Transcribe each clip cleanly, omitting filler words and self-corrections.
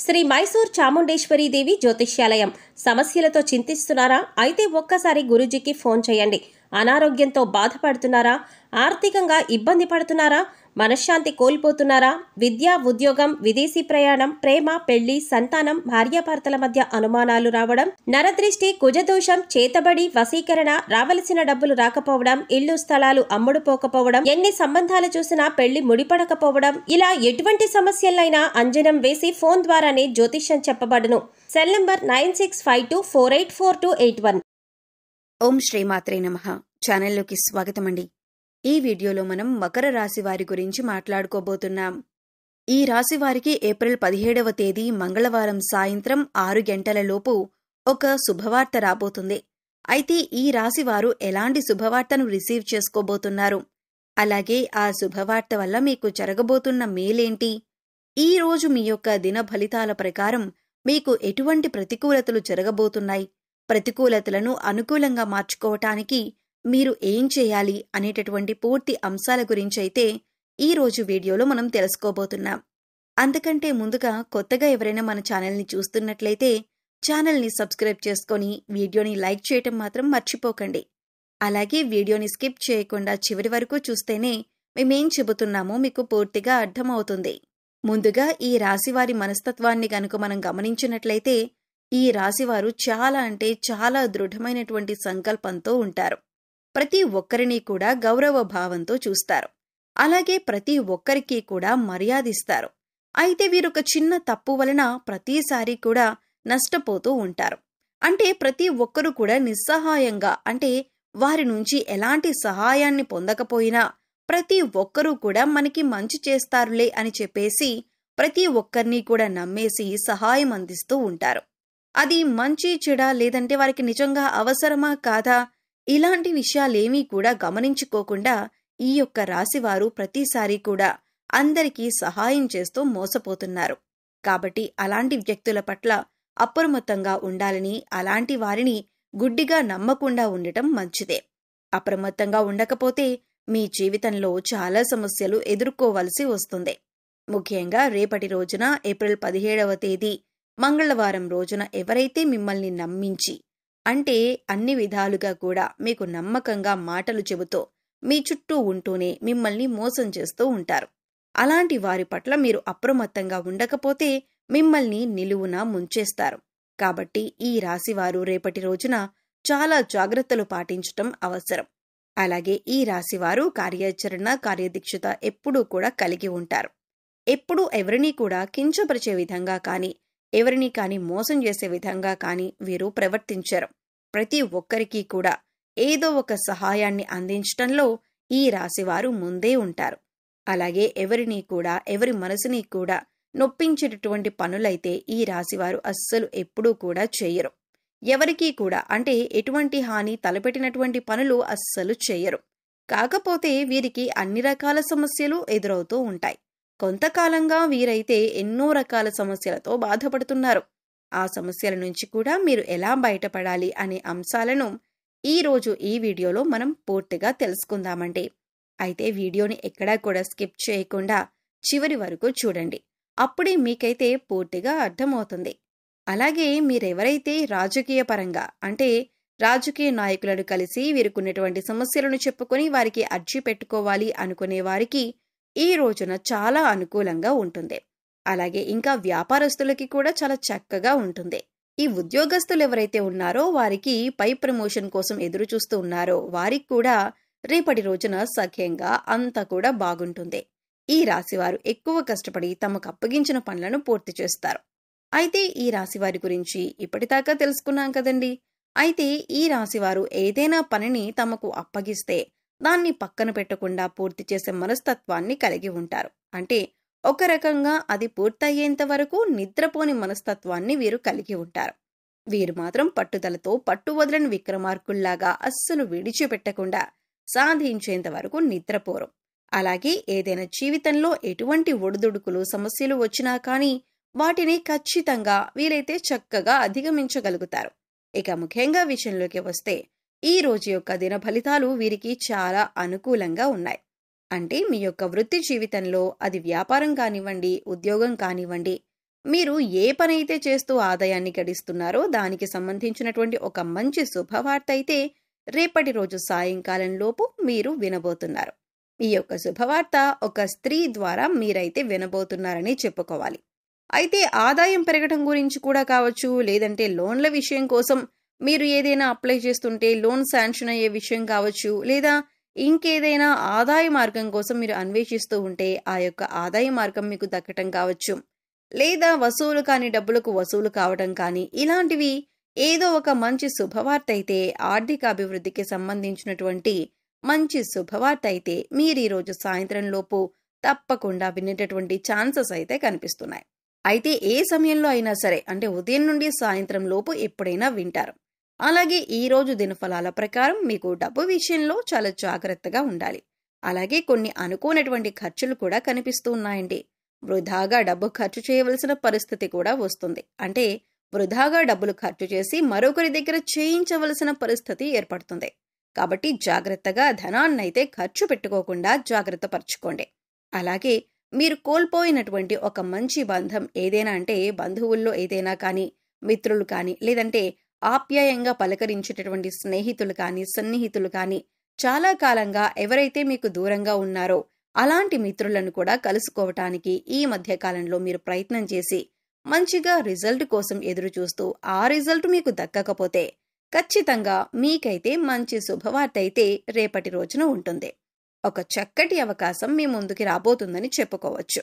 శ్రీ మైసూర్ చాముండేశ్వరి దేవి జ్యోతిష్యాలయం. సమస్యలతో చింతిస్తున్నారా? అయితే ఒక్కసారి గురూజీకి ఫోన్ చేయండి. అనారోగ్యంతో బాధపడుతున్నారా? ఆర్థికంగా ఇబ్బంది పడుతున్నారా? మనశ్శాంతి కోల్పోతున్నారా? విద్య, ఉద్యోగం, విదేశీ ప్రయాణం, ప్రేమ, పెళ్లి, సంతానం, భార్యాభర్తల మధ్య అనుమానాలు రావడం, నరదృష్టి, కుజదోషం, చేతబడి, వశీకరణ, రావలసిన డబ్బులు రాకపోవడం, ఇల్లు స్థలాలు అమ్ముడుపోకపోవడం, ఎన్ని సంబంధాలు చూసినా పెళ్లి ముడిపడకపోవడం, ఇలా ఎటువంటి సమస్యలైనా అంజనం వేసి ఫోన్ ద్వారానే జ్యోతిష్యం చెప్పబడును. Cell number 9652484281. ఓం శ్రీమాత్రే నమః. ఛానల్లోకి స్వాగతమండి. ఈ వీడియోలో మనం మకర రాశి వారి గురించి మాట్లాడుకోబోతున్నాం. ఈ రాశి వారికి ఏప్రిల్ 17వ తేదీ మంగళవారం సాయంత్రం 6 గంటల లోపు ఒక శుభవార్త రాబోతుంది. అయితే ఈ రాశి వారు ఎలాంటి శుభవార్తను రిసీవ్ చేసుకోబోతున్నారు, అలాగే ఆ శుభవార్త వల్ల మీకు జరగబోతున్న మేలేంటి, ఈ రోజు మీ యొక్క దిన ఫలితాల ప్రకారం మీకు ఎటువంటి ప్రతికూలతలు జరగబోతున్నాయి, ప్రతికూలతలను అనుకూలంగా మార్చుకోవటానికి మీరు ఏం చేయాలి అనేటటువంటి పూర్తి అంశాల గురించైతే ఈ రోజు వీడియోలో మనం తెలుసుకోబోతున్నాం. అంతకంటే ముందుగా కొత్తగా ఎవరైనా మన ఛానల్ని చూస్తున్నట్లయితే ఛానల్ని సబ్స్క్రైబ్ చేసుకొని వీడియోని లైక్ చేయటం మాత్రం మర్చిపోకండి. అలాగే వీడియోని స్కిప్ చేయకుండా చివరి వరకు చూస్తేనే మేమేం చెబుతున్నామో మీకు పూర్తిగా అర్థమవుతుంది. ముందుగా ఈ రాశివారి మనస్తత్వాన్ని గనుక మనం గమనించినట్లయితే ఈ రాశివారు చాలా అంటే చాలా దృఢమైనటువంటి సంకల్పంతో ఉంటారు. ప్రతి ఒక్కరిని కూడా గౌరవ భావంతో చూస్తారు. అలాగే ప్రతి ఒక్కరికి కూడా మర్యాదిస్తారు. అయితే వీరొక చిన్న తప్పు వలన ప్రతిసారి కూడా నష్టపోతూ ఉంటారు. అంటే ప్రతి ఒక్కరూ కూడా నిస్సహాయంగా, అంటే వారి నుంచి ఎలాంటి సహాయాన్ని పొందకపోయినా ప్రతి ఒక్కరూ కూడా మనకి మంచి చేస్తారులే అని చెప్పేసి ప్రతి ఒక్కరిని కూడా నమ్మేసి సహాయం అందిస్తూ ఉంటారు. అది మంచి చెడా, లేదంటే వారికి నిజంగా అవసరమా కాదా, ఇలాంటి విషయాలేమీ కూడా గమనించుకోకుండా ఈ యొక్క రాశివారు ప్రతిసారి కూడా అందరికీ సహాయం చేస్తూ మోసపోతున్నారు. కాబట్టి అలాంటి వ్యక్తుల పట్ల అప్రమత్తంగా ఉండాలని, అలాంటి వారిని గుడ్డిగా నమ్మకుండా ఉండటం మంచిదే. అప్రమత్తంగా ఉండకపోతే మీ జీవితంలో చాలా సమస్యలు ఎదుర్కోవలసి వస్తుంది. ముఖ్యంగా రేపటి రోజున ఏప్రిల్ 17వ తేదీ మంగళవారం రోజున ఎవరైతే మిమ్మల్ని నమ్మించి, అంటే అన్ని విధాలుగా కూడా మీకు నమ్మకంగా మాటలు చెబుతూ మీ చుట్టూ ఉంటూనే మిమ్మల్ని మోసం చేస్తూ ఉంటారు. అలాంటి వారి పట్ల మీరు అప్రమత్తంగా ఉండకపోతే మిమ్మల్ని నిలువున ముంచేస్తారు. కాబట్టి ఈ రాశివారు రేపటి రోజున చాలా జాగ్రత్తలు పాటించటం అవసరం. అలాగే ఈ రాశివారు కార్యాచరణ, కార్యదీక్షత ఎప్పుడూ కూడా కలిగి ఉంటారు. ఎప్పుడూ ఎవరినీ కూడా కించపరిచే విధంగా కానీ, ఎవరిని కానీ మోసం చేసే విధంగా కానీ వీరు ప్రవర్తించరు. ప్రతి ఒక్కరికి కూడా ఏదో ఒక సహాయాన్ని అందించటంలో ఈ రాశివారు ముందే ఉంటారు. అలాగే ఎవరిని కూడా, ఎవరి మనసుని కూడా నొప్పించేటటువంటి పనులైతే ఈ రాశివారు అస్సలు ఎప్పుడూ కూడా చేయరు. ఎవరికీ కూడా, అంటే ఎటువంటి హాని తలపెట్టినటువంటి పనులు అస్సలు చేయరు. కాకపోతే వీరికి అన్ని రకాల సమస్యలు ఎదురవుతూ ఉంటాయి. కొంతకాలంగా వీరైతే ఎన్నో రకాల సమస్యలతో బాధపడుతున్నారు. ఆ సమస్యల నుంచి కూడా మీరు ఎలా బయటపడాలి అనే అంశాలను ఈ రోజు ఈ వీడియోలో మనం పూర్తిగా తెలుసుకుందామండి. అయితే వీడియోని ఎక్కడా కూడా స్కిప్ చేయకుండా చివరి వరకు చూడండి. అప్పుడే మీకైతే పూర్తిగా అర్థమవుతుంది. అలాగే మీరెవరైతే రాజకీయ పరంగా, అంటే రాజకీయ నాయకులను కలిసి వీరుకున్నటువంటి సమస్యలను చెప్పుకొని వారికి అర్జీ పెట్టుకోవాలి అనుకునే వారికి ఈ రోజున చాలా అనుకూలంగా ఉంటుంది. అలాగే ఇంకా వ్యాపారస్తులకి కూడా చాలా చక్కగా ఉంటుంది. ఈ ఉద్యోగస్తులు ఎవరైతే ఉన్నారో వారికి పై ప్రమోషన్ కోసం ఎదురు చూస్తూ ఉన్నారో వారికి కూడా రేపటి రోజున సఖ్యంగా అంతా కూడా బాగుంటుంది. ఈ రాశివారు ఎక్కువ కష్టపడి తమకు అప్పగించిన పనులను పూర్తి చేస్తారు. అయితే ఈ రాశివారి గురించి ఇప్పటిదాకా తెలుసుకున్నాం కదండి. అయితే ఈ రాశివారు ఏదైనా పనిని తమకు అప్పగిస్తే దాన్ని పక్కన పెట్టకుండా పూర్తి చేసే మనస్తత్వాన్ని కలిగి ఉంటారు. అంటే ఒక రకంగా అది పూర్తయ్యేంత వరకు నిద్రపోని మనస్తత్వాన్ని వీరు కలిగి ఉంటారు. వీరు మాత్రం పట్టుదలతో పట్టు వదలని విక్రమార్కుల్లాగా అస్సలు విడిచిపెట్టకుండా సాధించేంత వరకు నిద్రపోరు. అలాగే ఏదైనా జీవితంలో ఎటువంటి ఒడిదుడుకులు, సమస్యలు వచ్చినా కానీ వాటిని ఖచ్చితంగా వీరైతే చక్కగా అధిగమించగలుగుతారు. ఇక ముఖ్యంగా విషయంలోకి వస్తే ఈ రోజు యొక్క దిన ఫలితాలు వీరికి చాలా అనుకూలంగా ఉన్నాయి. అంటే మీ యొక్క వృత్తి జీవితంలో, అది వ్యాపారం కానివ్వండి, ఉద్యోగం కానివ్వండి, మీరు ఏ పనైతే చేస్తూ ఆదాయాన్ని గడిస్తున్నారో దానికి సంబంధించినటువంటి ఒక మంచి శుభవార్త అయితే రేపటి రోజు సాయంకాలం లోపు మీరు వినబోతున్నారు. ఈ యొక్క శుభవార్త ఒక స్త్రీ ద్వారా మీరైతే వినబోతున్నారని చెప్పుకోవాలి. అయితే ఆదాయం పెరగడం గురించి కూడా కావచ్చు, లేదంటే లోన్ల విషయం కోసం మీరు ఏదైనా అప్లై చేస్తుంటే లోన్ శాంక్షన్ అయ్యే విషయం కావచ్చు, లేదా ఇంకేదైనా ఆదాయ మార్గం కోసం మీరు అన్వేషిస్తూ ఉంటే ఆ యొక్క ఆదాయ మార్గం మీకు దక్కటం కావచ్చు, లేదా వసూలు కాని డబ్బులకు వసూలు కావడం కానీ, ఇలాంటివి ఏదో ఒక మంచి శుభవార్త అయితే, ఆర్థిక అభివృద్ధికి సంబంధించినటువంటి మంచి శుభవార్త అయితే మీరు ఈరోజు సాయంత్రం లోపు తప్పకుండా వినేటటువంటి ఛాన్సెస్ అయితే కనిపిస్తున్నాయి. అయితే ఏ సమయంలో అయినా సరే, అంటే ఉదయం నుండి సాయంత్రం లోపు ఎప్పుడైనా వింటారు. అలాగే ఈ రోజు దినఫలాల ప్రకారం మీకు డబ్బు విషయంలో చాలా జాగ్రత్తగా ఉండాలి. అలాగే కొన్ని అనుకోనటువంటి ఖర్చులు కూడా కనిపిస్తూ ఉన్నాయండి. వృధాగా డబ్బు ఖర్చు చేయవలసిన పరిస్థితి కూడా వస్తుంది. అంటే వృధాగా డబ్బులు ఖర్చు చేసి మరొకరి దగ్గర చేయించవలసిన పరిస్థితి ఏర్పడుతుంది. కాబట్టి జాగ్రత్తగా ధనాన్నైతే ఖర్చు పెట్టుకోకుండా జాగ్రత్త పరచుకోండి. అలాగే మీరు కోల్పోయినటువంటి ఒక మంచి బంధం ఏదైనా, అంటే బంధువుల్లో ఏదైనా కానీ, మిత్రులు కానీ, లేదంటే ఆప్యాయంగా పలకరించేటటువంటి స్నేహితులు కానీ, సన్నిహితులు కానీ, చాలా కాలంగా ఎవరైతే మీకు దూరంగా ఉన్నారో అలాంటి మిత్రులను కూడా కలుసుకోవటానికి ఈ మధ్య కాలంలో మీరు ప్రయత్నం చేసి మంచిగా రిజల్ట్ కోసం ఎదురు చూస్తూ ఆ రిజల్ట్ మీకు దక్కకపోతే ఖచ్చితంగా మీకైతే మంచి శుభవార్త అయితే రేపటి రోజున ఉంటుంది. ఒక చక్కటి అవకాశం మీ ముందుకి రాబోతుందని చెప్పుకోవచ్చు.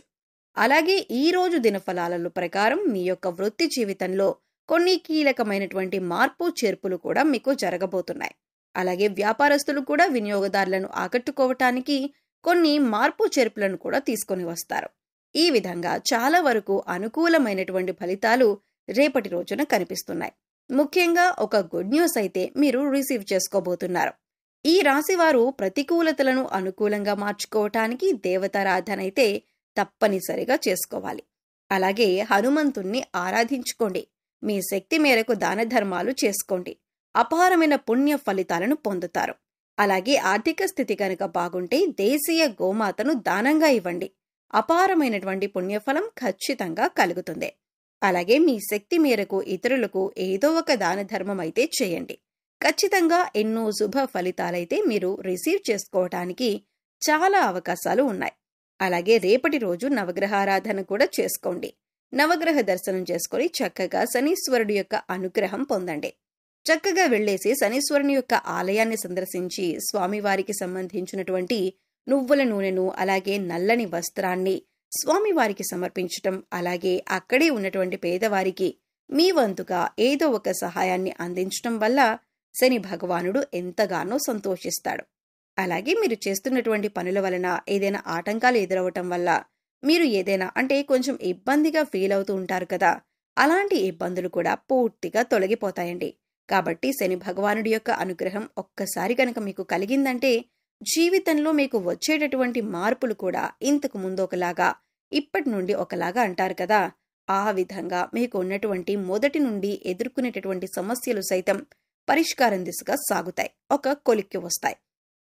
అలాగే ఈ రోజు దినఫలాల ప్రకారం మీ యొక్క వృత్తి జీవితంలో కొన్ని కీలకమైనటువంటి మార్పు చేర్పులు కూడా మీకు జరగబోతున్నాయి. అలాగే వ్యాపారస్తులు కూడా వినియోగదారులను ఆకట్టుకోవటానికి కొన్ని మార్పు చేర్పులను కూడా తీసుకొని వస్తారు. ఈ విధంగా చాలా వరకు అనుకూలమైనటువంటి ఫలితాలు రేపటి రోజున కనిపిస్తున్నాయి. ముఖ్యంగా ఒక గుడ్ న్యూస్ అయితే మీరు రిసీవ్ చేసుకోబోతున్నారు. ఈ రాశివారు ప్రతికూలతలను అనుకూలంగా మార్చుకోవటానికి దేవతారాధన అయితే తప్పనిసరిగా చేసుకోవాలి. అలాగే హనుమంతుణ్ణి ఆరాధించుకోండి. మీ శక్తి మేరకు దాన ధర్మాలు చేసుకోండి. అపారమైన పుణ్య ఫలితాలను పొందుతారు. అలాగే ఆర్థిక స్థితి కనుక బాగుంటే దేశీయ గోమాతను దానంగా ఇవ్వండి. అపారమైనటువంటి పుణ్యఫలం ఖచ్చితంగా కలుగుతుంది. అలాగే మీ శక్తి మేరకు ఇతరులకు ఏదో ఒక దాన ధర్మం అయితే చేయండి. ఖచ్చితంగా ఎన్నో శుభ ఫలితాలైతే మీరు రిసీవ్ చేసుకోవటానికి చాలా అవకాశాలు ఉన్నాయి. అలాగే రేపటి రోజు నవగ్రహారాధన కూడా చేసుకోండి. నవగ్రహ దర్శనం చేసుకుని చక్కగా శనీశ్వరుడి యొక్క అనుగ్రహం పొందండి. చక్కగా వెళ్లేసి శనీశ్వరుని యొక్క ఆలయాన్ని సందర్శించి స్వామివారికి సంబంధించినటువంటి నువ్వుల నూనెను, అలాగే నల్లని వస్త్రాన్ని స్వామివారికి సమర్పించటం, అలాగే అక్కడే ఉన్నటువంటి పేదవారికి మీ వంతుగా ఏదో ఒక సహాయాన్ని అందించటం వల్ల శని భగవానుడు ఎంతగానో సంతోషిస్తాడు. అలాగే మీరు చేస్తున్నటువంటి పనుల వలన ఏదైనా ఆటంకాలు ఎదురవటం వల్ల మీరు ఏదైనా, అంటే కొంచెం ఇబ్బందిగా ఫీల్ అవుతూ ఉంటారు కదా, అలాంటి ఇబ్బందులు కూడా పూర్తిగా తొలగిపోతాయండి. కాబట్టి శని భగవానుడి యొక్క అనుగ్రహం ఒక్కసారి కనుక మీకు కలిగిందంటే జీవితంలో మీకు వచ్చేటటువంటి మార్పులు కూడా ఇంతకు ముందు ఒకలాగా, ఇప్పటి నుండి ఒకలాగా అంటారు కదా, ఆ విధంగా మీకు ఉన్నటువంటి మొదటి నుండి ఎదుర్కొనేటటువంటి సమస్యలు సైతం పరిష్కారం దిశగా సాగుతాయి, ఒక కొలిక్కి వస్తాయి.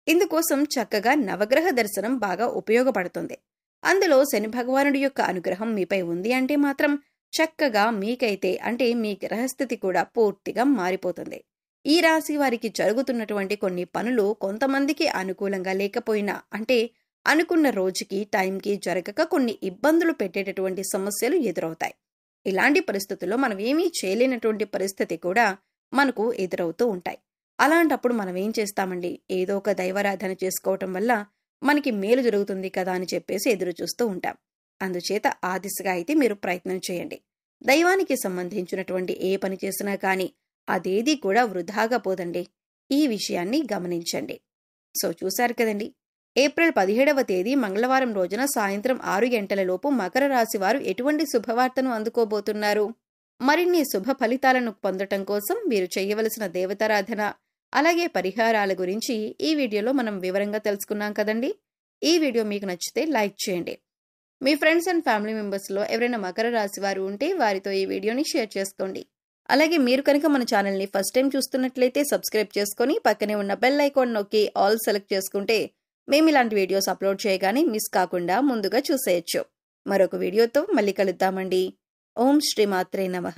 ఇందుకోసం చక్కగా నవగ్రహ దర్శనం బాగా ఉపయోగపడుతుంది. అందులో శని భగవానుడి యొక్క అనుగ్రహం మీపై ఉంది అంటే మాత్రం చక్కగా మీకైతే, అంటే మీ గ్రహస్థితి కూడా పూర్తిగా మారిపోతుంది. ఈ రాశి వారికి జరుగుతున్నటువంటి కొన్ని పనులు కొంతమందికి అనుకూలంగా లేకపోయినా, అంటే అనుకున్న రోజుకి టైంకి జరగక కొన్ని ఇబ్బందులు పెట్టేటటువంటి సమస్యలు ఎదురవుతాయి. ఇలాంటి పరిస్థితుల్లో మనం ఏమీ చేయలేనటువంటి పరిస్థితి కూడా మనకు ఎదురవుతూ ఉంటాయి. అలాంటప్పుడు మనం ఏం చేస్తామండి, ఏదో ఒక దైవారాధన చేసుకోవటం వల్ల మనకి మేలు జరుగుతుంది కదా అని చెప్పేసి ఎదురు చూస్తూ ఉంటాం. అందుచేత ఆ దిశగా అయితే మీరు ప్రయత్నం చేయండి. దైవానికి సంబంధించినటువంటి ఏ పని చేసినా కానీ అదేది కూడా వృధాగా పోదండి. ఈ విషయాన్ని గమనించండి. సో చూశారు కదండి, ఏప్రిల్ 17వ తేదీ మంగళవారం రోజున సాయంత్రం 6 గంటలలోపు మకర రాశి వారు ఎటువంటి శుభవార్తను అందుకోబోతున్నారు? మరిన్ని శుభ ఫలితాలను పొందటం కోసం మీరు చేయవలసిన దేవతారాధన, అలాగే పరిహారాల గురించి ఈ వీడియోలో మనం వివరంగా తెలుసుకున్నాం కదండి. ఈ వీడియో మీకు నచ్చితే లైక్ చేయండి. మీ ఫ్రెండ్స్ అండ్ ఫ్యామిలీ మెంబర్స్లో ఎవరైనా మకర రాశి వారు ఉంటే వారితో ఈ వీడియోని షేర్ చేసుకోండి. అలాగే మీరు కనుక మన ఛానల్ని ఫస్ట్ టైం చూస్తున్నట్లయితే సబ్స్క్రైబ్ చేసుకొని పక్కనే ఉన్న బెల్ ఐకాన్ నొక్కి ఆల్ సెలెక్ట్ చేసుకుంటే మేము ఇలాంటి వీడియోస్ అప్లోడ్ చేయగానే మిస్ కాకుండా ముందుగా చూసేయచ్చు. మరొక వీడియోతో మళ్ళీ కలుద్దామండి. ఓం శ్రీమాత్రే నమః.